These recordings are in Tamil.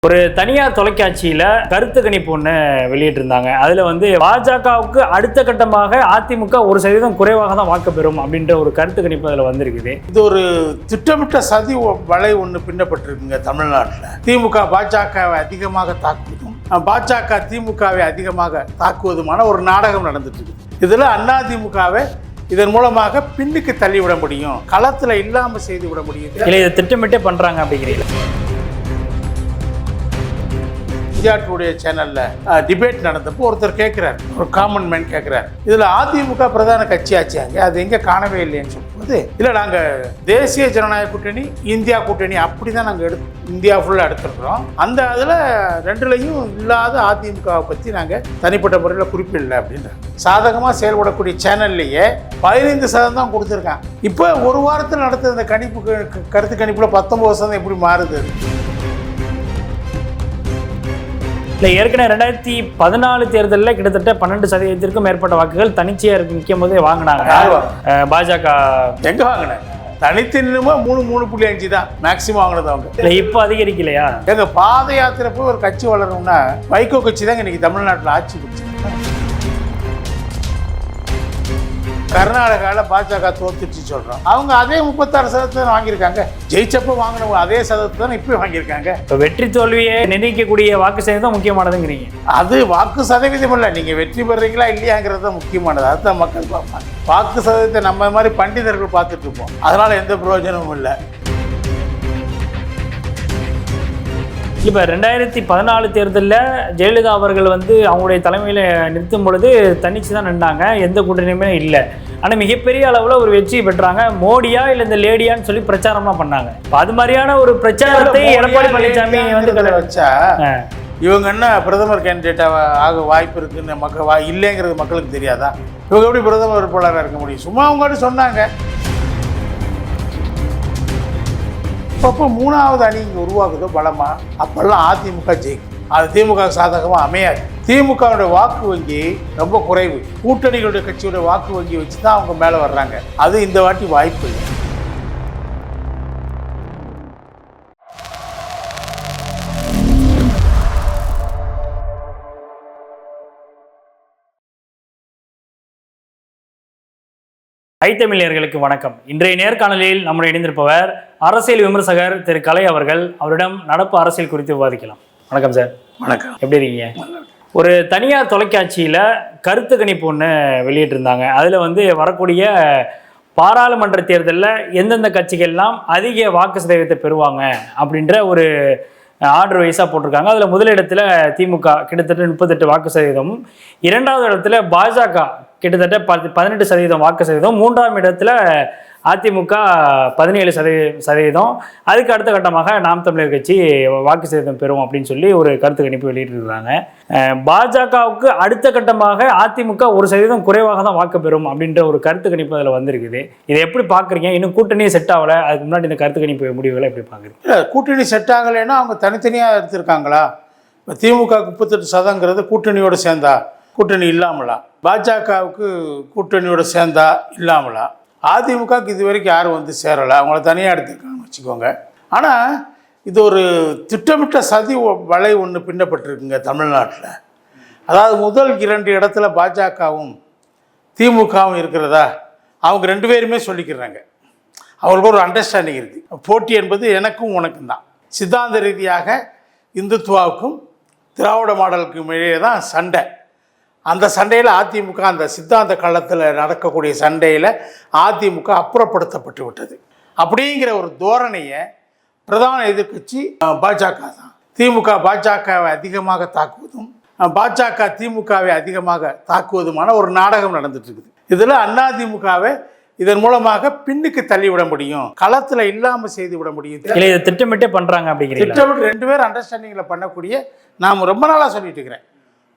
ஒரு தனியார் தொலைக்காட்சியில் கருத்து கணிப்பு ஒன்று வெளியிட்டிருந்தாங்க. அதில் பாஜகவுக்கு அடுத்த கட்டமாக அதிமுக 1% குறைவாக தான் வாக்கு பெறும் அப்படின்ற ஒரு கருத்து கணிப்பு அதில் வந்திருக்குது. இது ஒரு திட்டமிட்ட சதி வலை ஒன்று பின்னப்பட்டிருக்குங்க தமிழ்நாட்டில். திமுக பாஜகவை அதிகமாக தாக்குவதும் பாஜக திமுகவை அதிகமாக தாக்குவதுமான ஒரு நாடகம் நடந்துட்டு இருக்கு. இதில் அதிமுகவை இதன் மூலமாக பின்னுக்கு தள்ளிவிட முடியும், களத்தில் இல்லாமல் செய்து விட முடியும். இல்லை, இதை திட்டமிட்டே பண்ணுறாங்க அப்படிங்கிறீங்க. இந்தியா டுடே சேனல்ல டிபேட் நடந்தப்போ ஒருத்தர் கேட்கிறார், ஒரு காமன் மேன் கேட்கிறார், இதுல அதிமுக பிரதான கட்சி ஆச்சாங்க, அது எங்க காணவே இல்லைன்னு சொல்லும்போது, இல்ல நாங்க தேசிய ஜனநாயக கூட்டணி இந்தியா கூட்டணி அப்படிதான் நாங்க இந்தியா ஃபுல்லா எடுத்திருக்கிறோம், அந்த அதுல ரெண்டுலையும் இல்லாத அதிமுகவை பத்தி நாங்க தனிப்பட்ட முறையில் குறிப்பிடல அப்படின்ற சாதகமா செயல்படக்கூடிய சேனல்லையே 15% தான் கொடுத்துருக்காங்க. இப்போ ஒரு வாரத்தில் நடத்த இந்த கணிப்பு கருத்து கணிப்புல 19% எப்படி மாறுது? இல்லை, ஏற்கனவே 2014 தேர்தலில் கிட்டத்தட்ட 12% மேற்பட்ட வாக்குகள் தனிச்சையாக நிற்கும் போதே வாங்கினாங்க பாஜக. எங்க வாங்கினாங்க? தனித்து நின்னுமா 3.5 தான் மேக்சிமம் வாங்கினது அவங்க. இல்லை, இப்போ அதிகரிக்கலையா? எங்க பாத யாத்திரை போய் ஒரு கட்சி வளரணும்னா வைகோ கட்சி தான் இன்னைக்கு தமிழ்நாட்டில் ஆட்சி பிடிச்சி. கர்நாடகாவில் பாஜக தோத்துச்சு சொல்றோம், அவங்க அதே 36% வாங்கியிருக்காங்க. ஜெயிச்சப்போ வாங்கின அதே சதவீதத்தை தான் இப்போ வாங்கியிருக்காங்க. இப்போ வெற்றி தோல்வியை நிர்ணயிக்கக்கூடிய வாக்கு சதவீதம் முக்கியமானதுங்கிறீங்க. அது வாக்கு சதவீதம் இல்லை, நீங்க வெற்றி பெறீங்களா இல்லையாங்கிறது தான் முக்கியமானது. அதுதான் மக்கள் பார்ப்பாங்க. வாக்கு சதவீதத்தை நம்ம மாதிரி பண்டிதர்கள் பார்த்துட்டு இருப்போம், அதனால எந்த பிரயோஜனமும் இல்லை. இப்போ 2014 தேர்தலில் ஜெயலலிதா அவர்கள் அவங்களுடைய தலைமையில் நிறுத்தும் பொழுது தனிச்சு தான் நின்றாங்க, எந்த கூட்டணியுமே இல்லை. ஆனால் மிகப்பெரிய அளவில் ஒரு வெற்றி பெற்றாங்க. மோடியா இல்லை இந்த லேடியான்னு சொல்லி பிரச்சாரம்லாம் பண்ணாங்க. அது மாதிரியான ஒரு பிரச்சாரத்தை எடப்பாடி பழனிசாமி வச்சா இவங்க என்ன பிரதமர் கேண்டிடேட்டாக ஆக வாய்ப்பு இருக்குன்னு மக்கள் இல்லைங்கிறது மக்களுக்கு தெரியாதா? இவங்க எப்படி பிரதமர் வேட்பாளராக இருக்க முடியும்? சும்மா அவங்க சொன்னாங்க. அப்போ 3வது அணி இங்கே உருவாக்குதோ பலமா, அப்பெல்லாம் அதிமுக ஜெயிக்கும். அது திமுக சாதகமாக அமையாது. திமுகவுடைய வாக்கு வங்கி ரொம்ப குறைவு. கூட்டணிகளுடைய கட்சியுடைய வாக்கு வங்கி வச்சு தான் அவங்க மேலே வர்றாங்க. அது இந்த வாட்டி வாய்ப்பு இல்லை. ஐத்தமிழர்களுக்கு வணக்கம். இன்றைய நேர்காணலில் நம்முடைய இணைந்திருப்பவர் அரசியல் விமர்சகர் திரு கலை அவர்கள். அவரிடம் நடப்பு அரசியல் குறித்து விவாதிக்கலாம். வணக்கம் சார். வணக்கம். எப்படி இருக்கீங்க? ஒரு தனியார் தொலைக்காட்சியில் கருத்து கணிப்பு ஒன்று வெளியிட்டிருந்தாங்க. அதில் வரக்கூடிய பாராளுமன்ற தேர்தலில் எந்தெந்த கட்சிகள்லாம் அதிக வாக்கு சதவீதத்தை பெறுவாங்க அப்படின்ற ஒரு ஆர்டர் வைஸாக போட்டிருக்காங்க. அதில் முதலிடத்தில் திமுக கிட்டத்தட்ட 38 வாக்கு சதவீதமும், 2வது இடத்துல பாஜக கிட்டத்தட்ட 18% வாக்கு சதவீதம், 3ஆம் இடத்துல அதிமுக 17%, அதுக்கு அடுத்த கட்டமாக நாம் தமிழர் கட்சி வாக்கு சதவீதம் பெறும் அப்படின்னு சொல்லி ஒரு கருத்து கணிப்பு வெளியிட்டிருக்கிறாங்க. பாஜகவுக்கு அடுத்த கட்டமாக அதிமுக 1% குறைவாக தான் வாக்கு பெறும் அப்படின்ற ஒரு கருத்து கணிப்பு அதில் வந்திருக்குது. இதை எப்படி பார்க்குறீங்க? இன்னும் கூட்டணியே செட் ஆகலை, அதுக்கு முன்னாடி இந்த கருத்து கணிப்பு முடிவுகளை எப்படி பார்க்குறீங்க? இல்லை, கூட்டணி செட் ஆகலைன்னா அவங்க தனித்தனியாக எடுத்திருக்காங்களா? இப்போ திமுக 38% கூட்டணியோடு சேர்ந்தா, கூட்டணி இல்லாமலா? பாஜகவுக்கு கூட்டணியோட சேர்ந்தா இல்லாமலா? அதிமுகவுக்கு இது வரைக்கும் யாரும் சேரலை, அவங்கள தனியாக எடுத்துருக்காங்கன்னு வச்சுக்கோங்க. ஆனால் இது ஒரு திட்டமிட்ட சதி வலை ஒன்று பின்னப்பட்டிருக்குங்க தமிழ்நாட்டில். அதாவது முதல் 2 இடத்துல பாஜகவும் திமுகவும் இருக்கிறதா, அவங்க 2 பேருமே சொல்லிக்கிறாங்க. அவங்களுக்கு ஒரு அண்டர்ஸ்டாண்டிங் இருக்குது. போட்டி என்பது எனக்கும் உனக்கும் தான். சித்தாந்த ரீதியாக இந்துத்துவாவுக்கும் திராவிட மாடலுக்கும் இடையே தான் சண்டை. அந்த சண்டையில் அதிமுக, அந்த சித்தாந்த களத்தில் நடக்கக்கூடிய சண்டையில் அதிமுக அப்புறப்படுத்தப்பட்டு விட்டது. அப்படிங்கிற ஒரு தோரணையை பிரதான எதிர்க்கட்சி பாஜக தான். திமுக பாஜகவை அதிகமாக தாக்குவதும் பாஜக திமுகவை அதிகமாக தாக்குவதுமான ஒரு நாடகம் நடந்துட்டு இருக்குது. இதில் அதிமுகவை இதன் மூலமாக பின்னுக்கு தள்ளிவிட முடியும், களத்தில் இல்லாமல் செய்து விட முடியும். இதை திட்டமிட்டே பண்ணுறாங்க அப்படிங்கிற திட்டமிட்டு 2 பேரும் அண்டர்ஸ்டாண்டிங்கில் பண்ணக்கூடிய நாம் ரொம்ப நாளாக சொல்லிட்டு இருக்கிறேன்.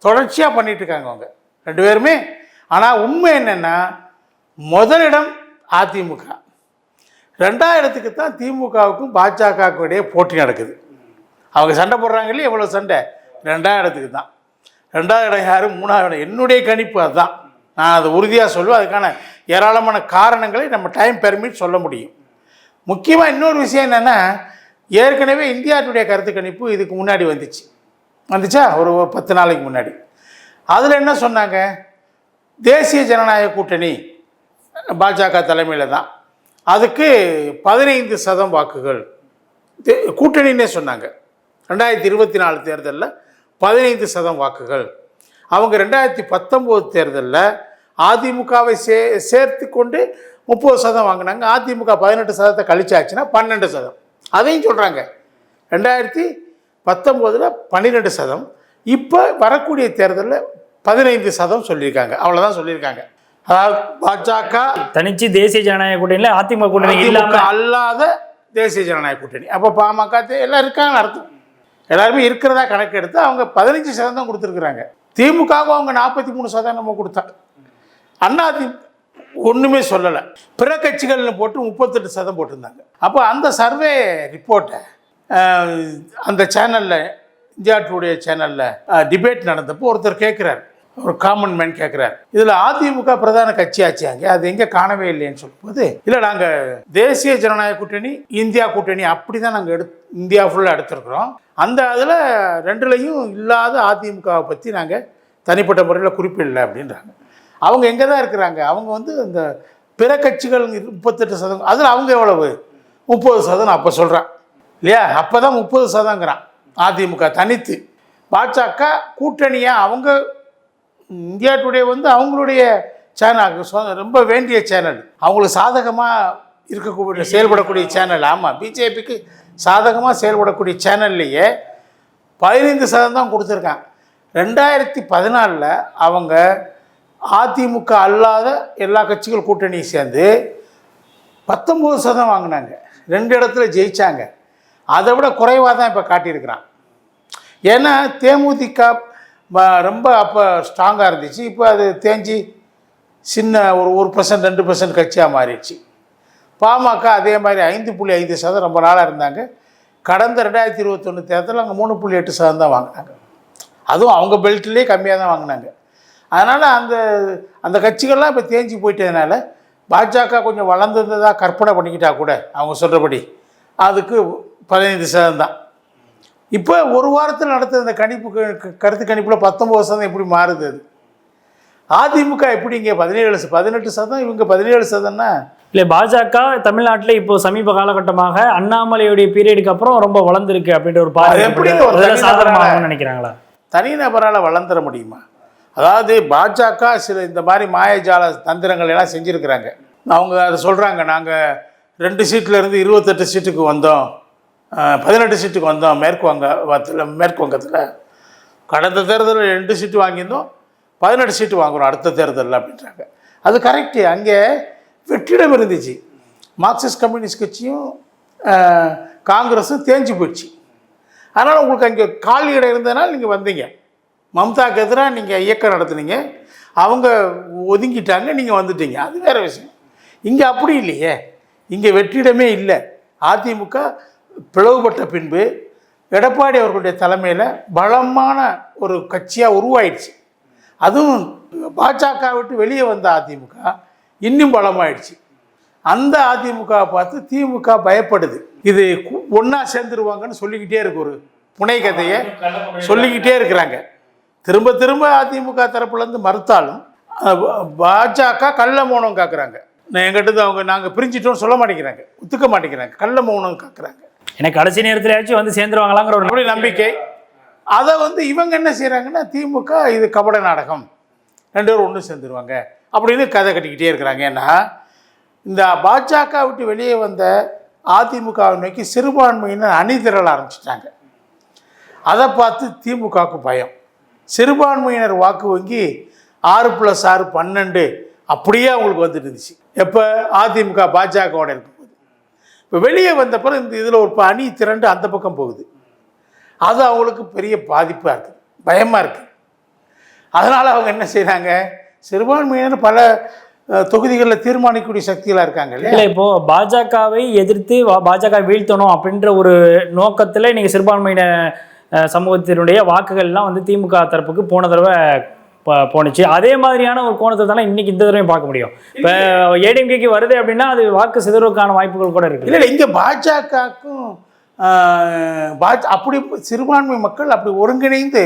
தொடர்ச்சியாக பண்ணிட்டு இருக்காங்க அவங்க 2 பேருமே. ஆனால் உண்மை என்னென்னா, முதலிடம் அதிமுக, 2ஆம் இடத்துக்கு தான் திமுகவுக்கும் பாஜகவுக்கும் இடையே போட்டி நடக்குது. அவங்க சண்டை போடுறாங்க இல்லையா, எவ்வளோ சண்டை? 2ஆம் இடத்துக்கு தான். 2ஆவது இடம் யார்? 3ஆவது இடம். என்னுடைய கணிப்பு அதுதான். நான் அதை உறுதியாக சொல்லுவேன். அதுக்கான ஏராளமான காரணங்களை நம்ம டைம் பெர்மிட் சொல்ல முடியும். முக்கியமாக இன்னொரு விஷயம் என்னென்னா, ஏற்கனவே இந்தியா டுடே கருத்து கணிப்பு இதுக்கு முன்னாடி வந்துச்சா ஒரு 10 நாளைக்கு முன்னாடி. அதில் என்ன சொன்னாங்க, தேசிய ஜனநாயக கூட்டணி பாஜக தலைமையில் தான், அதுக்கு 15% வாக்குகள் கூட்டணின்னே சொன்னாங்க. 2024 தேர்தலில் 15% வாக்குகள். அவங்க 2019 தேர்தலில் அதிமுகவை சேர்த்து கொண்டு 30% வாங்கினாங்க. அதிமுக 18% கழிச்சாச்சுன்னா 12%. அதையும் சொல்கிறாங்க. 2019 12%, இப்போ வரக்கூடிய தேர்தலில் 15% சொல்லியிருக்காங்க. அவ்வளோதான் சொல்லியிருக்காங்க. அதாவது பாஜக தனிச்சு தேசிய ஜனநாயக கூட்டணியில் அதிமுக கூட்டணி அல்லாத தேசிய ஜனநாயக கூட்டணி. அப்போ பாமக எல்லாம் இருக்காங்கன்னு அர்த்தம். எல்லாருமே இருக்கிறதா கணக்கு எடுத்து அவங்க 15% தான் கொடுத்துருக்குறாங்க. திமுகவுக்கு அவங்க 43% நம்ம கொடுத்தாங்க. அதிமுக ஒன்றுமே சொல்லலை. பிற கட்சிகள்னு போட்டு 38% போட்டிருந்தாங்க. அப்போ அந்த சர்வே ரிப்போர்ட்டை அந்த சேனலில், இந்தியா டுடே சேனலில் டிபேட் நடந்தப்போ ஒருத்தர் கேட்குறாரு, ஒரு காமன் மேன் கேட்குறாரு, இதில் அதிமுக பிரதான கட்சியாச்சாங்க, அது எங்கே காணவே இல்லைன்னு சொல்லும்போது, இல்லை நாங்கள் தேசிய ஜனநாயக கூட்டணி இந்தியா கூட்டணி அப்படி தான் நாங்கள் இந்தியா ஃபுல்லாக எடுத்துருக்குறோம். அந்த அதில் ரெண்டுலையும் இல்லாத அதிமுகவை பற்றி நாங்கள் தனிப்பட்ட முறையில் குறிப்பிடலை அப்படின்றாங்க. அவங்க எங்கே தான் இருக்கிறாங்க, அவங்க வந்து இந்த பிற கட்சிகள் 38%, அதில் அவங்க எவ்வளவு 30% அப்போ சொல்கிறான் இல்லையா. அப்போ தான் 30%ங்கிறான் அதிமுக தனித்து. பாஜக கூட்டணியாக அவங்க இந்தியா டுடே வந்து அவங்களுடைய சேனல், ரொம்ப வேண்டிய சேனல், அவங்களுக்கு சாதகமாக இருக்கக்கூடிய செயல்படக்கூடிய சேனல். ஆமாம், பிஜேபிக்கு சாதகமாக செயல்படக்கூடிய சேனல்லையே 15% தான் கொடுத்துருக்காங்க. 2014 அவங்க அதிமுக அல்லாத எல்லா கட்சிகள் கூட்டணியை சேர்ந்து 19% வாங்கினாங்க. 2 இடத்துல ஜெயித்தாங்க. அதை விட குறைவாக தான் இப்போ காட்டியிருக்கிறான். ஏன்னா தேமுதிக ரொம்ப அப்போ ஸ்ட்ராங்காக இருந்துச்சு. இப்போ அது தேஞ்சி சின்ன ஒரு 1% 2% கட்சியாக மாறிடுச்சு. பாமக அதே மாதிரி 5.5% ரொம்ப நாளாக இருந்தாங்க. கடந்த 2021 தேர்தலில் அங்கே 3.8% தான் வாங்கினாங்க. அதுவும் அவங்க பெல்ட்லேயே கம்மியாக தான் வாங்கினாங்க. அதனால் அந்த கட்சிகள்லாம் இப்போ தேஞ்சி போயிட்டதுனால பாஜக கொஞ்சம் வளர்ந்ததாக கற்பனை பண்ணிக்கிட்டா கூட அவங்க சொல்கிறபடி அதுக்கு 15% தான். இப்போ ஒரு வாரத்தில் நடத்துகிற இந்த கருத்து கணிப்பில் 19% எப்படி மாறுது? அது அதிமுக எப்படி இங்கே 18%, இவங்க 17%ன்னா இல்லை. பாஜக தமிழ்நாட்டில் இப்போ சமீப காலகட்டமாக அண்ணாமலையுடைய பீரியடுக்கு அப்புறம் ரொம்ப வளர்ந்துருக்கு அப்படின்ற ஒரு பார்வை எப்படி சாதாரணமாக நினைக்கிறாங்களா? தனிநபரால் வளர்ந்துட முடியுமா? அதாவது பாஜக சில இந்த மாதிரி மாயஜால தந்திரங்கள் எல்லாம் செஞ்சுருக்கிறாங்க. அவங்க அதை சொல்கிறாங்க, நாங்கள் 2 சீட்டிலேருந்து 28 சீட்டுக்கு வந்தோம், 18 சீட்டுக்கு வந்தோம் மேற்கு வங்கத்தில். கடந்த தேர்தலில் 2 சீட்டு வாங்கியிருந்தோம், 18 சீட்டு வாங்குகிறோம் அடுத்த தேர்தலில் அப்படின்றாங்க. அது கரெக்டு. அங்கே வெற்றிடம் இருந்துச்சு. மார்க்சிஸ்ட் கம்யூனிஸ்ட் கட்சியும் காங்கிரஸும் தேஞ்சு போயிடுச்சு. அதனால் உங்களுக்கு அங்கே காலி இடம் இருந்ததுனால நீங்கள் வந்தீங்க. மம்தாக்கு எதிராக நீங்கள் இயக்கம் நடத்துனீங்க, அவங்க ஒதுங்கிட்டாங்க, நீங்கள் வந்துட்டீங்க, அது வேறு விஷயம். இங்கே அப்படி இல்லையே. இங்கே வெற்றிடமே இல்லை. அதிமுக பிளவுபட்ட பின்பு எடப்பாடி அவர்களுடைய தலைமையில் பலமான ஒரு கட்சியாக உருவாயிடுச்சு. அதுவும் பாஜக விட்டு வெளியே வந்த அதிமுக இன்னும் பலமாயிடுச்சு. அந்த அதிமுகவை பார்த்து திமுக பயப்படுது. இது ஒன்றா சேர்ந்துருவாங்கன்னு சொல்லிக்கிட்டே இருக்கு, ஒரு புனை கதையை சொல்லிக்கிட்டே இருக்கிறாங்க. திரும்ப திரும்ப அதிமுக தரப்புலேருந்து மறுத்தாலும் பாஜக கள்ள மௌனம் காக்குறாங்க. எங்கிட்ட அவங்க நாங்கள் பிரிஞ்சிட்டோம்னு சொல்ல மாட்டேங்கிறாங்க, ஒத்துக்க மாட்டேங்கிறாங்க, கள்ள மௌனம் காக்குறாங்க. எனக்கு கடைசி நேரத்திலாச்சும் வந்து சேர்ந்துருவாங்களாங்கிற ஒரு நம்பிக்கை. அதை இவங்க என்ன செய்கிறாங்கன்னா, திமுக இது கபட நாடகம், 2 பேரும் ஒன்று சேர்ந்துருவாங்க அப்படின்னு கதை கட்டிக்கிட்டே இருக்கிறாங்க. ஏன்னா இந்த பாஜக விட்டு வெளியே வந்த அதிமுகவை நோக்கி சிறுபான்மையினர் அணிதிரள ஆரம்பிச்சிட்டாங்க. அதை பார்த்து திமுகவுக்கு பயம். சிறுபான்மையினர் வாக்கு வங்கி 6+6 12 அப்படியே அவங்களுக்கு வந்துட்டு இருந்துச்சு. எப்போ அதிமுக பாஜகவோட இருக்கும்போது. இப்போ வெளியே வந்த பிறகு இந்த இதில் ஒரு அணி திரண்டு அந்த பக்கம் போகுது. அது அவங்களுக்கு பெரிய பாதிப்பாக இருக்குது, பயமாக இருக்குது. அதனால் அவங்க என்ன செய்கிறாங்க, சிறுபான்மையினர் பல தொகுதிகளில் தீர்மானிக்கக்கூடிய சக்திகளாக இருக்காங்க இல்லையா. இல்லை, இப்போது பாஜகவை எதிர்த்து பாஜக வீழ்த்தணும் அப்படின்ற ஒரு நோக்கத்தில் நீங்கள் சிறுபான்மையின சமூகத்தினுடைய வாக்குகள்லாம் வந்து திமுக தரப்புக்கு போன தடவை போணுச்சு. அதே மாதிரியான ஒரு கோணத்தை தானே இன்னைக்கு இந்த தடவையும் பார்க்க முடியும். இப்போ ஏடிஎம்கேக்கு வருது அப்படின்னா அது வாக்கு சிதறவுக்கான வாய்ப்புகள் கூட இருக்குது. இல்லை, இங்கே பாஜகவுக்கும் அப்படி சிறுபான்மை மக்கள் அப்படி ஒருங்கிணைந்து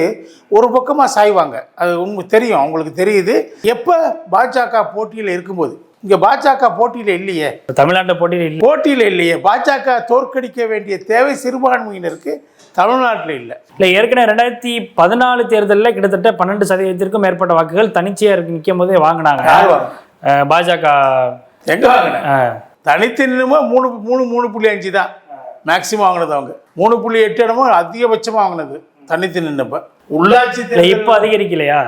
ஒரு பக்கமாக சாய்வாங்க. அது உண்மை தெரியும், அவங்களுக்கு தெரியுது. எப்போ பாஜக போட்டியில் இருக்கும்போது, இங்கே பாஜக போட்டியில் இல்லையே, தமிழ்நாட்டில் போட்டியில் இல்லையே, பாஜக தோற்கடிக்க வேண்டிய தேவை சிறுபான்மையினருக்கு தமிழ்நாட்டில் இல்லை. ஏற்கனவே 2014 தேர்தலில் கிட்டத்தட்ட 12% மேற்பட்ட வாக்குகள் தனிச்சையாக நிற்கும் போதே வாங்கினாங்க பாஜக. எங்கே வாங்கினாங்க? தனித்து நின்றுமோ 3.5 தான் மேக்சிமம் வாங்கினது. அவங்க 3.8 இடமோ அதிகபட்சமாக வாங்கினது தனித்து நின்றப்ப. உள்ளாட்சி இப்போ அதிகரிக்கலையா?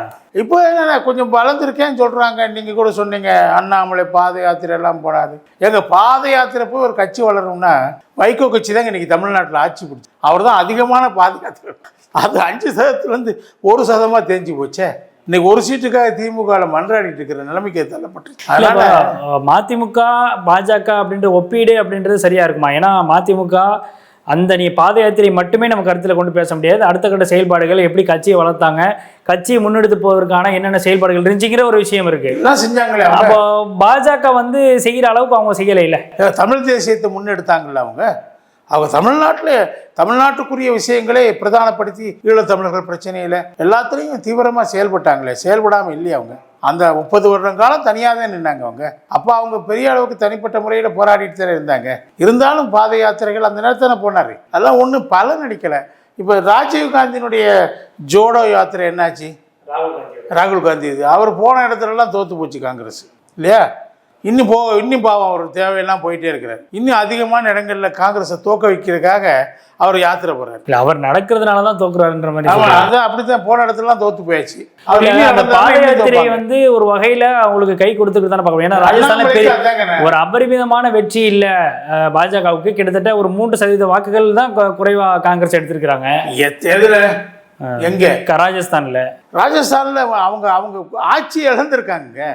இப்போ என்ன கொஞ்சம் வளர்ந்துருக்கேன்னு சொல்கிறாங்க. நீங்கள் கூட சொன்னீங்க அண்ணாமலை பாத யாத்திரை எல்லாம் போடாது. எங்கள் பாத யாத்திரை போய் ஒரு கட்சி வளரணும்னா வைகோ கட்சி தாங்க இன்றைக்கி தமிழ்நாட்டில் ஆட்சி பிடிச்சி. அவர் தான் அதிகமான பாத யாத்திரை. அது 5% 1% தெரிஞ்சு போச்சே. இன்னைக்கு ஒரு சீட்டுக்காக திமுகவில் மன்றாடிட்டு இருக்கிற நிலைமைக்கு தள்ளப்பட்டு. அதனால மதிமுக பாஜக அப்படின்ற ஒப்பீடு அப்படின்றது சரியா இருக்குமா? ஏன்னா மதிமுக அந்த நீ பாத யாத்திரை மட்டுமே நம்ம கருத்தில் கொண்டு பேச முடியாது. அடுத்த கட்ட செயல்பாடுகள் எப்படி கட்சியை வளர்த்தாங்க, கட்சியை முன்னெடுத்து போவதற்கான என்னென்ன செயல்பாடுகள் இருந்துச்சுங்கிற ஒரு விஷயம் இருக்கு. செஞ்சாங்களே. அப்போ பாஜக வந்து செய்கிற அளவுக்கு அவங்க செய்யலை. இல்லை, தமிழ் தேசியத்தை முன்னெடுத்தாங்கல்ல அவங்க தமிழ்நாட்டுக்குரிய விஷயங்களே பிரதானப்படுத்தி ஈழத்தமிழர்கள் பிரச்சனையில் எல்லாத்துலேயும் தீவிரமாக செயல்பட்டாங்களே. செயல்படாமல் இல்லையே. அவங்க அந்த 30 வருடம் காலம் தனியாக தான் நின்னாங்க. அப்போ அவங்க பெரிய அளவுக்கு தனிப்பட்ட முறையில் போராடிட்டு தான் இருந்தாங்க. இருந்தாலும் பாத யாத்திரைகள் அந்த நேரத்தில் போனார். அதெல்லாம் ஒன்றும் பலன் அடிக்கலை. இப்போ ராஜீவ் காந்தியினுடைய ஜோடோ யாத்திரை என்னாச்சு? ராகுல் காந்தி இது அவர் போன இடத்துலலாம் தோற்று போச்சு காங்கிரஸ் இல்லையா? இன்னும் பாவம் அவர் தேவையெல்லாம் போயிட்டே இருக்கிறார். இன்னும் அதிகமான இடங்களில் காங்கிரஸை தோக்க வைக்கிறதுக்காக அவர் யாத்திரை போறாரு. இல்லை, அவர் நடக்கிறதுனால தான் தோக்குறாருன்ற மாதிரி. அதான் அப்படித்தான் போன இடத்துலலாம் தோத்து போயாச்சு. அந்த பாத யாத்திரை வந்து ஒரு வகையில் அவங்களுக்கு கை கொடுத்துட்டு தானே பார்க்கணும். ஏன்னா ராஜஸ்தானில் ஒரு அபரிமிதமான வெற்றி இல்லை பாஜகவுக்கு. கிட்டத்தட்ட ஒரு 3% வாக்குகள் தான் குறைவாக காங்கிரஸ் எடுத்திருக்கிறாங்க. எங்க? ராஜஸ்தான்ல அவங்க ஆட்சி இழந்திருக்காங்க.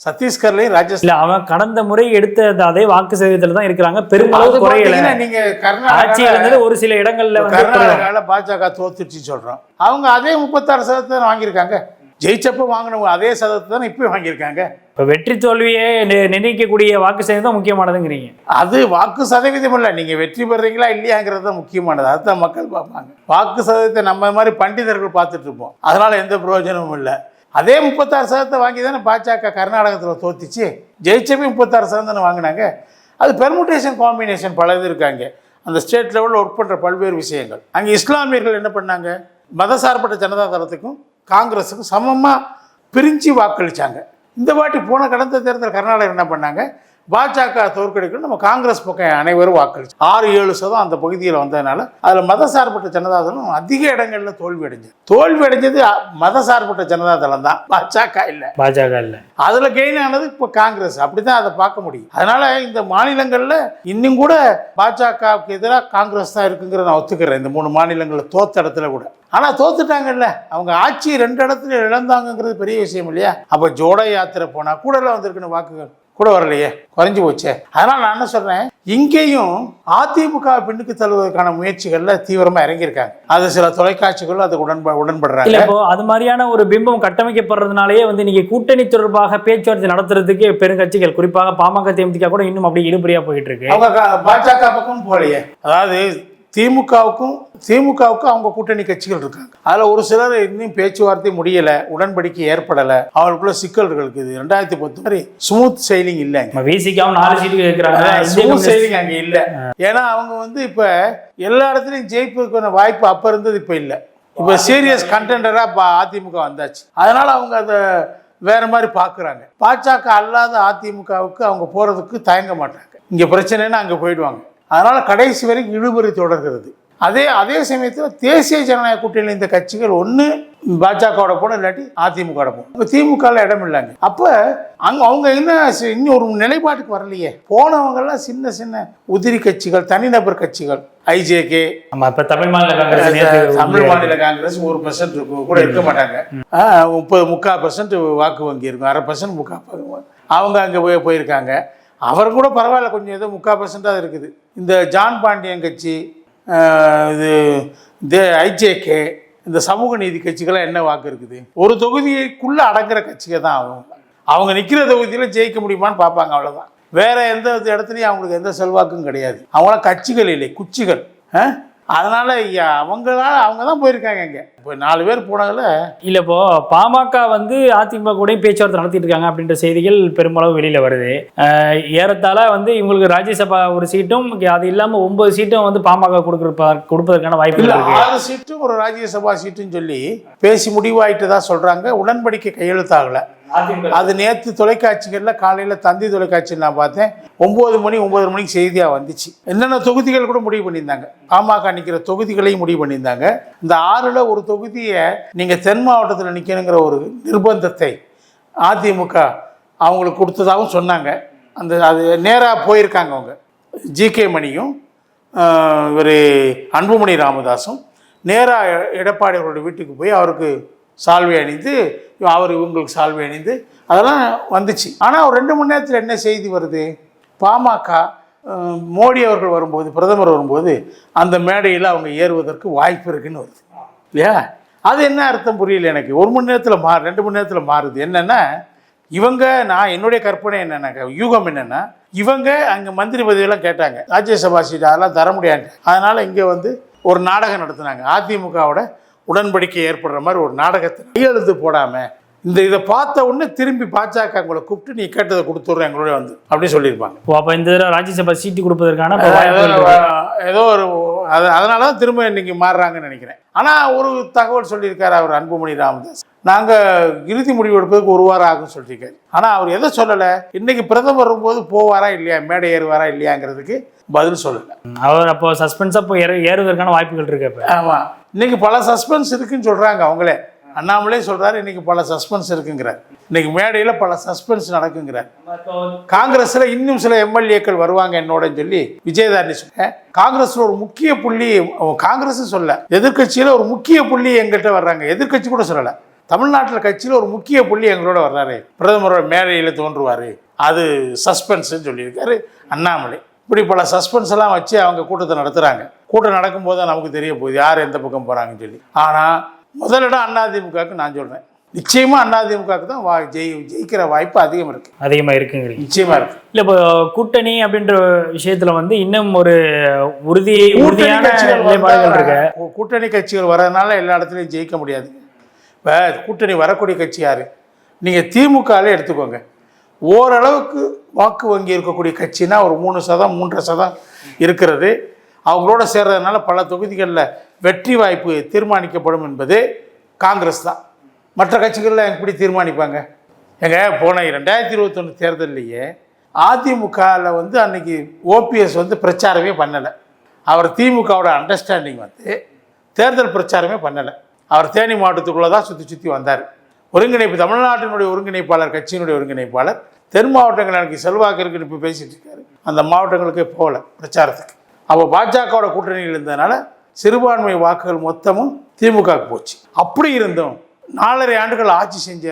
சத்தீஸ்கர்லயும் ராஜஸ்தான் அவன் கடந்த முறை எடுத்த அதே வாக்கு சதவீதத்தில் தான் இருக்கிறாங்க. பெரும்பாலும் குறையல. நீங்க ஆட்சி இழந்தது ஒரு சில இடங்கள்ல கர்நாடகால பாஜக தோத்துச்சு சொல்றோம். அவங்க அதே 36% வாங்கியிருக்காங்க. ஜெயிச்சப்ப வாங்கினவங்க அதே சதவீதத்தை தான் இப்பயும் வாங்கியிருக்காங்க. இப்போ வெற்றி தோல்வியை நிர்ணயிக்கக்கூடிய வாக்கு சதவீதம் தான் முக்கியமானதுங்கிறீங்க. அது வாக்கு சதவீதம் இல்லை, நீங்க வெற்றி பெறீங்களா இல்லையாங்கிறது தான் முக்கியமானது. அதுதான் மக்கள் பார்ப்பாங்க. வாக்கு சதவீதத்தை நம்ம மாதிரி பண்டிதர்கள் பார்த்துட்டு இருப்போம். அதனால எந்த பிரயோஜனமும் இல்லை. அதே 36% வாங்கி தானே பாஜக கர்நாடகத்தில் தோத்துச்சு. ஜெயிச்சப்பே 36% வாங்கினாங்க. அது பெர்முட்டேஷன் காம்பினேஷன் பல இது இருக்காங்க. அந்த ஸ்டேட் லெவலில் ஒர்க் பண்ணுற பல்வேறு விஷயங்கள். அங்கே இஸ்லாமியர்கள் என்ன பண்ணாங்க? மதசார்பற்ற ஜனதா தளத்துக்கும் காங்கிரஸுக்கும் சமமாக பிரிஞ்சு வாக்களித்தாங்க. இந்த வாட்டி போன கடந்த தேர்தல் கர்நாடகா என்ன பண்ணாங்க? பாஜக தோற்கடிக்கணும் நம்ம காங்கிரஸ் பக்கம் அனைவரும் வாக்களிச்சு 6-7% அந்த பகுதியில் வந்ததுனால அதில் மதசார்பற்ற ஜனதாதளம் அதிக இடங்களில் தோல்வி அடைஞ்சது மதசார்பற்ற ஜனதாதளம் தான், பாஜக இல்லை. அதில் கெயின் ஆனது இப்போ காங்கிரஸ். அப்படிதான் அதை பார்க்க முடியும். அதனால இந்த மாநிலங்களில் இன்னும் கூட பாஜகவுக்கு எதிராக காங்கிரஸ் தான் இருக்குங்கிற நான் ஒத்துக்கிறேன். இந்த 3 மாநிலங்களில் தோத்த இடத்துல கூட. ஆனால் தோத்துட்டாங்கல்ல, அவங்க ஆட்சி 2 இடத்துல இழந்தாங்கிறது பெரிய விஷயம் இல்லையா? அப்போ ஜோடோ யாத்திரை போனால் கூடலாம் வந்திருக்குன்னு வாக்குகள் கூட வரலையே, குறைஞ்சி போச்சே. அதனால் நான் என்ன சொல்கிறேன், இங்கேயும் அதிமுக பின்னுக்கு தள்ளுவதற்கான முயற்சிகளில் தீவிரமாக இறங்கியிருக்காங்க. அது சில தொலைக்காட்சிகளும் அதுக்கு உடன்படுறாங்க. இப்போ அது மாதிரியான ஒரு பிம்பம் கட்டமைக்கப்படுறதுனாலேயே வந்து நீங்கள் கூட்டணி தொடர்பாக பேச்சுவார்த்தை நடத்துறதுக்கு பெருங்கட்சிகள் குறிப்பாக பாமக தேமுதிக கூட இன்னும் அப்படி இழுபறியாக போயிட்டு இருக்கு. அவங்க பாஜக பக்கம் போலையே. அதாவது திமுகவுக்கும் அவங்க கூட்டணி கட்சிகள் இருக்காங்க. அதில் ஒரு சிலர் இன்னும் பேச்சுவார்த்தை முடியலை, உடன்படிக்கை ஏற்படலை, அவங்களுக்குள்ள சிக்கல்கள் இருக்குது. 2010 வரை ஸ்மூத் செயலிங் இல்லை. விசிகாவும் 4 சீட்டு கேட்குறாங்க. ஸ்மூத் செயலிங் அங்கே இல்லை. ஏன்னா அவங்க இப்போ எல்லா இடத்துலையும் ஜெயிப்புக்கான வாய்ப்பு அப்போ இருந்தது, இப்போ இல்லை. இப்போ சீரியஸ் கண்டெண்டராக அதிமுக வந்தாச்சு. அதனால் அவங்க அதை வேற மாதிரி பார்க்குறாங்க. பாஜக அல்லாத அதிமுகவுக்கு அவங்க போகிறதுக்கு தயங்க மாட்டாங்க. இங்கே பிரச்சனைன்னா அங்கே போயிடுவாங்க. அதனால் கடைசி வரைக்கும் இழுபறி தொடர்கிறது. அதே சமயத்தில் தேசிய ஜனநாயக கூட்டணியில் இந்த கட்சிகள் ஒன்று பாஜகவோட போன இல்லாட்டி அதிமுகவோட போகணும். இப்போ திமுகவில் இடம் இல்லைங்க. அப்போ அவங்க இன்னும் ஒரு நிலைப்பாட்டுக்கு வரலையே. போனவங்கெல்லாம் சின்ன உதிரி கட்சிகள், தனிநபர் கட்சிகள், ஐஜேகே, தமிழ் மாநில காங்கிரஸ் 1% கூட இருக்க மாட்டாங்க. 3% வாக்கு வங்கி இருக்கும், 1/2% அவங்க அங்கே போயிருக்காங்க. அவர் கூட பரவாயில்ல, கொஞ்சம் ஏதோ 3% இருக்குது. இந்த ஜான் பாண்டியன் கட்சி, இது ஐஜேகே, இந்த சமூக நீதி கட்சிகள்லாம் என்ன வாக்கு இருக்குது? ஒரு தொகுதிக்குள்ளே அடங்குற கட்சிகள் தான் அவங்க நிற்கிற தொகுதியில் ஜெயிக்க முடியுமான்னு பார்ப்பாங்க, அவ்வளோதான். வேற எந்த இடத்துலையும் அவங்களுக்கு எந்த செல்வாக்கும் கிடையாது. அவங்களாம் கட்சிகள் இல்லை, குச்சிகள். அதனால் அவங்க தான் போயிருக்காங்க. இங்கே இப்போ 4 பேர் போனதில் இல்லை, இப்போ பாமக வந்து அதிமுக கூட பேச்சுவார்த்தை நடத்திட்டு இருக்காங்க அப்படின்ற செய்திகள் பெருமளவு வெளியில் வருது. ஏறத்தாழ வந்து இவங்களுக்கு ராஜ்யசபா ஒரு சீட்டும், அது இல்லாமல் 9 சீட்டும் வந்து பாமக கொடுப்பதற்கான வாய்ப்பு இல்லை. 6 சீட்டும் ஒரு ராஜ்யசபா சீட்டுன்னு சொல்லி பேசி முடிவாயிட்டு தான் சொல்கிறாங்க. உடன்படிக்கை கையெழுத்தாகலை. அது நேற்று தொலைக்காட்சிகளில் காலையில் தந்தி தொலைக்காட்சியில் நான் பார்த்தேன். 9 மணி 9:30 மணிக்கு செய்தியாக வந்துச்சு. என்னென்ன தொகுதிகள் கூட முடிவு பண்ணியிருந்தாங்க. பாமக நிற்கிற தொகுதிகளையும் முடிவு பண்ணியிருந்தாங்க. இந்த 6ல் ஒரு தொகுதியை நீங்கள் தென் மாவட்டத்தில் நிற்கணுங்கிற ஒரு நிர்பந்தத்தை அதிமுக அவங்களுக்கு கொடுத்ததாகவும் சொன்னாங்க. அது நேராக போயிருக்காங்க. அவங்க ஜி.கே. மணியும் இவர் அன்புமணி ராமதாஸும் நேராக எடப்பாடி அவரோட வீட்டுக்கு போய் அவருக்கு சால்வை அணிந்து, அவர் இவங்களுக்கு சால்வை அணிந்து அதெல்லாம் வந்துச்சு. ஆனால் ஒரு 2 மணி நேரத்தில் என்ன செய்தி வருது? பாமக மோடி அவர்கள் வரும்போது, பிரதமர் வரும்போது அந்த மேடையில் அவங்க ஏறுவதற்கு வாய்ப்பு இருக்குன்னு வருது இல்லையா? அது என்ன அர்த்தம் புரியல எனக்கு. 1 மணி நேரத்தில் 2 மணி நேரத்தில் மாறுது. என்னென்னா நான் என்னுடைய கற்பனை என்னென்னாக்கா, யூகம் என்னென்னா, இவங்க அங்கே மந்திரி பதவியெல்லாம் கேட்டாங்க. ராஜ்யசபா சீட் அதெல்லாம் தர முடியாது. அதனால் இங்கே வந்து ஒரு நாடகம் நடத்துனாங்க. அதிமுகவோட உடன்படிக்கை ஏற்படுற மாதிரி ஒரு நாடகத்தை கையெழுத்து போடாமல் இதை பார்த்த உடனே திரும்பி பாஜக உங்களை கூப்பிட்டு நீ கேட்டதை கொடுத்துட்றேன் எங்களோட வந்து அப்படின்னு சொல்லியிருப்பாங்க. அப்போ இந்த ராஜ்யசபா சீட்டு கொடுப்பதற்கான ஏதோ ஒரு அதனால தான் திரும்ப இன்னைக்கு மாறுறாங்கன்னு நினைக்கிறேன். ஆனால் ஒரு தகவல் சொல்லியிருக்காரு அவர் அன்புமணி ராமதாஸ், நாங்கள் இறுதி முடிவு எடுப்பதுக்கு 1 வாரம் ஆகும்னு சொல்லியிருக்காரு. ஆனால் அவர் எதை சொல்லலை, இன்னைக்கு பிரதமர் வரும்போது போவாரா இல்லையா, மேடை ஏறுவாரா இல்லையாங்கிறதுக்கு பதில் சொல்லலை. அவர் அப்போ சஸ்பென்ஸாக போய் ஏறுவதற்கான வாய்ப்புகள் இருக்கு. ஆமாம், இன்னைக்கு பல சஸ்பென்ஸ் இருக்குன்னு சொல்கிறாங்க. அவங்களே அண்ணாமலே சொல்கிறாரு இன்னைக்கு பல சஸ்பென்ஸ் இருக்குங்கிறார். இன்னைக்கு மேடையில் பல சஸ்பென்ஸ் நடக்குங்கிறார். காங்கிரஸில் இன்னும் சில எம்எல்ஏக்கள் வருவாங்க என்னோடன்னு சொல்லி விஜயதாரணி சொல்ல, காங்கிரஸில் ஒரு முக்கிய புள்ளி, காங்கிரஸ் சொல்ல, எதிர்கட்சியில் ஒரு முக்கிய புள்ளி எங்கிட்ட வர்றாங்க. எதிர்கட்சி கூட சொல்லலை, தமிழ்நாட்டில் கட்சியில் ஒரு முக்கிய புள்ளி எங்களோட வர்றாரு, பிரதமரோட மேடையில் தோன்றுவார், அது சஸ்பென்ஸ்ன்னு சொல்லியிருக்காரு அண்ணாமலை. இப்படி பல சஸ்பென்ஸ் எல்லாம் வச்சு அவங்க கூட்டத்தை நடத்துகிறாங்க. கூட்டம் நடக்கும்போது தான் நமக்கு தெரிய போகுது யார் எந்த பக்கம் போகிறாங்கன்னு சொல்லி. ஆனால் முதலிடம் அதிமுகவுக்கு நான் சொல்கிறேன். நிச்சயமாக அதிமுகவுக்கு தான் ஜெயிக்கிற வாய்ப்பு அதிகமாக இருக்குங்க. நிச்சயமாக இருக்கு. இல்லை, இப்போ கூட்டணி அப்படின்ற விஷயத்தில் வந்து இன்னும் ஒரு உறுதியான நிலைப்பாடுகள் இருக்கு. கூட்டணி கட்சிகள் வர்றதுனால எல்லா இடத்துலையும் ஜெயிக்க முடியாது. இப்போ கூட்டணி வரக்கூடிய கட்சி யார்? நீங்கள் திமுகவே எடுத்துக்கோங்க. ஓரளவுக்கு வாக்கு வங்கி இருக்கக்கூடிய கட்சினா ஒரு 3%, 3.5% இருக்கிறது. அவங்களோட சேர்றதுனால பல தொகுதிகளில் வெற்றி வாய்ப்பு தீர்மானிக்கப்படும் என்பது காங்கிரஸ் தான். மற்ற கட்சிகளில் எப்படி தீர்மானிப்பாங்க? போன 2021 தேர்தல்லையே அதிமுகவில் வந்து அன்னைக்கு ஓபிஎஸ் வந்து பிரச்சாரமே பண்ணலை. அவர் திமுகவோட அண்டர்ஸ்டாண்டிங் வந்து தேர்தல் பிரச்சாரமே பண்ணலை. அவர் தேனி மாவட்டத்துக்குள்ளே தான் சுற்றி வந்தார். தமிழ்நாட்டினுடைய ஒருங்கிணைப்பாளர், கட்சியினுடைய ஒருங்கிணைப்பாளர், தென் மாவட்டங்கள் எனக்கு செல்வாக்கு இருக்குன்னு இப்போ பேசிகிட்டு இருக்காரு. அந்த மாவட்டங்களுக்கே போகல பிரச்சாரத்துக்கு. அப்போ பாஜகவோட கூட்டணியில் இருந்ததுனால சிறுபான்மை வாக்குகள் மொத்தமும் திமுகவுக்கு போச்சு. அப்படி இருந்தும் 4.5 ஆண்டுகள் ஆட்சி செஞ்ச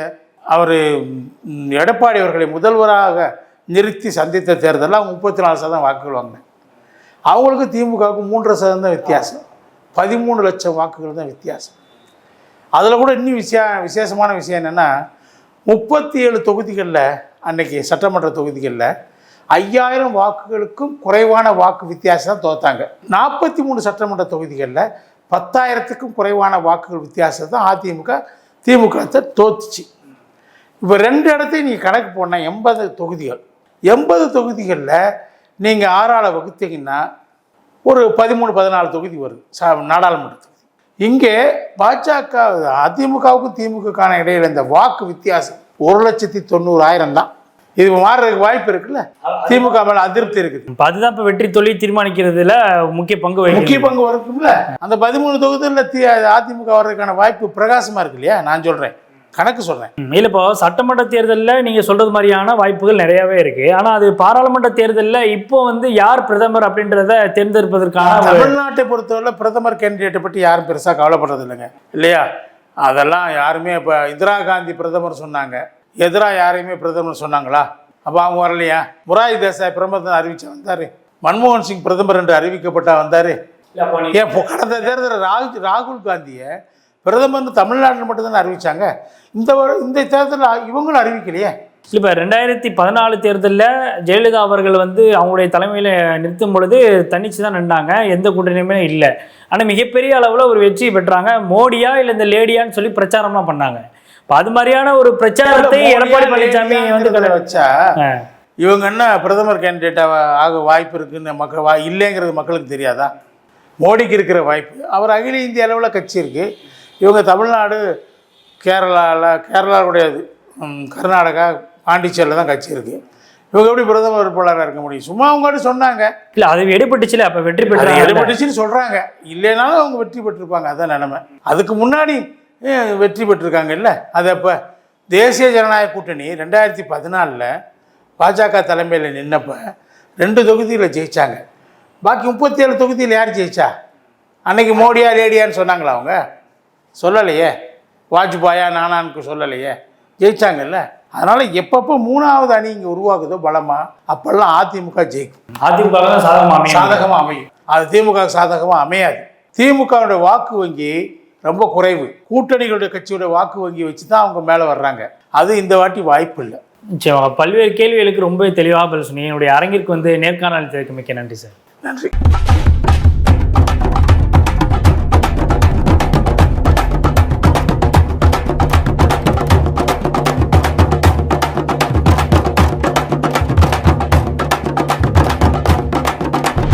அவர் எடப்பாடி அவர்களை முதல்வராக நிறுத்தி சந்தித்த தேர்தலில் அவங்க 34% வாக்குகள் வாங்கினாங்க. அவங்களுக்கு திமுகவுக்கு 3% தான் வித்தியாசம். 13 லட்சம் வாக்குகள் தான் வித்தியாசம். அதில் கூட இன்னும் விசேஷமான விஷயம் என்னென்னா, 37 தொகுதிகளில் அன்னைக்கு சட்டமன்ற தொகுதிகளில் 5000 வாக்குகளுக்கும் குறைவான வாக்கு வித்தியாசம் தான் தோத்தாங்க. 43 சட்டமன்ற தொகுதிகளில் 10,000க்கும் குறைவான வாக்குகள் வித்தியாசம் தான் திமுக தோத்துச்சு. இப்போ 2 இடத்தையும் நீங்கள் கணக்கு போனால் 80 தொகுதிகள். 80 தொகுதிகளில் நீங்கள் 6ஆல் வகுத்தீங்கன்னா ஒரு 13-14 தொகுதி வருது நாடாளுமன்ற தொகுதி. இங்கே பாஜக அதிமுகவுக்கும் திமுகவுக்கான இடையில இந்த வாக்கு வித்தியாசம் 1,90,000 தான். இது மாறுறதுக்கு வாய்ப்பு இருக்குல்ல. திமுக மேல அதிருப்தி இருக்குது. அதுதான் இப்போ வெற்றி தொழில் தீர்மானிக்கிறதுல முக்கிய பங்கு வருக்கும்ல. அந்த 13 தொகுதியில் அதிமுக வர்றதுக்கான வாய்ப்பு பிரகாசமா இருக்கு இல்லையா? நான் சொல்றேன், கணக்கு சொல்றேன். இல்லை, இப்போ சட்டமன்ற தேர்தலில் நீங்க சொல்றது மாதிரியான வாய்ப்புகள் நிறையவே இருக்கு. ஆனா அது பாராளுமன்ற தேர்தலில் இப்போ வந்து யார் பிரதமர் அப்படின்றத தேர்ந்தெடுப்பதற்கான தமிழ்நாட்டை பொறுத்தவரை பிரதமர் கேண்டிடேட்டை பற்றி யாரும் பெருசா கவலைப்படுறது இல்லைங்க இல்லையா? அதெல்லாம் யாருமே இப்போ இந்திரா காந்தி பிரதமர் சொன்னாங்க, எதிராக யாரையுமே பிரதமர் சொன்னாங்களா? அப்போ அவங்க வரலையா? மொரார்ஜி தேசாய் பிரதமர் அறிவிச்சா வந்தார். மன்மோகன் சிங் பிரதமர் என்று அறிவிக்கப்பட்டா வந்தார். ஏன் கடந்த தேர்தலில் ராகுல் காந்தியை பிரதமர் தமிழ்நாட்டில் மட்டும்தானே அறிவிச்சாங்க. இந்த தேர்தலில் இவங்களும் அறிவிக்கலையே. இப்போ 2014 தேர்தலில் ஜெயலலிதா அவர்கள் வந்து அவங்களுடைய தலைமையில் நிறுத்தும் பொழுது தனிச்சு தான் நின்றாங்க, எந்த கூட்டணியுமே இல்லை. ஆனால் மிகப்பெரிய அளவில் ஒரு வெற்றி பெற்றாங்க. மோடியா இல்லை இந்த லேடியான்னு சொல்லி பிரச்சாரம்லாம் பண்ணாங்க. இப்போ அது மாதிரியான ஒரு பிரச்சாரத்தை எடப்பாடி பழனிசாமி வந்து வச்சா இவங்க என்ன பிரதமர் கேண்டிடேட்டாக ஆக வாய்ப்பு இருக்குன்னு மக்கள் இல்லைங்கிறது மக்களுக்கு தெரியாதா? மோடிக்கு இருக்கிற வாய்ப்பு, அவர் அகில இந்திய அளவில் கட்சி இருக்குது. இவங்க தமிழ்நாடு, கேரளா கிடையாது, கர்நாடகா, பாண்டிச்சேரியில் தான் கட்சி இருக்குது. இவங்க எப்படி பிரதமர் வேட்பாளராக இருக்க முடியும்? சும்மா அவங்க சொன்னாங்க. இல்லை, அது எடுபட்டுச்சுல, அப்போ வெற்றி பெற்றாங்க. எடுபட்டுச்சுன்னு சொல்கிறாங்க, இல்லைனாலும் அவங்க வெற்றி பெற்றிருப்பாங்க. அதான் நிலைமை. அதுக்கு முன்னாடி வெற்றி பெற்றிருக்காங்க இல்லை? அது அப்போ தேசிய ஜனநாயக கூட்டணி 2014 பாஜக தலைமையில் நின்னப்போ 2 தொகுதியில் ஜெயித்தாங்க. பாக்கி 37 தொகுதியில் யார் ஜெயிச்சா? அன்னைக்கு மோடியா லேடியான்னு சொன்னாங்களா? அவங்க சொல்லலையே. வாஜ்பாயா நானான்னு சொல்லலையே. ஜெயிச்சாங்கல்ல. அதனால் எப்பப்போ 3வது அணி இங்கே உருவாக்குதோ பலமாக, அப்போல்லாம் அதிமுக ஜெயிக்கும். அதிமுக சாதகமாக அமையும். அது திமுக சாதகமாக அமையாது. திமுகவுடைய வாக்கு வங்கி ரொம்ப குறைவு. கூட்டணிகளுடைய கட்சியோட வாக்கு வங்கி வச்சு தான் அவங்க மேலே வர்றாங்க. அது இந்த வாட்டி வாய்ப்பு இல்லை. நிச்சயமாக பல்வேறு கேள்விகளுக்கு ரொம்ப தெளிவாக பதில் சொன்னீங்க. என்னுடைய அரங்கிற்கு வந்து நேர்காணல் மிக்க நன்றி சார். நன்றி.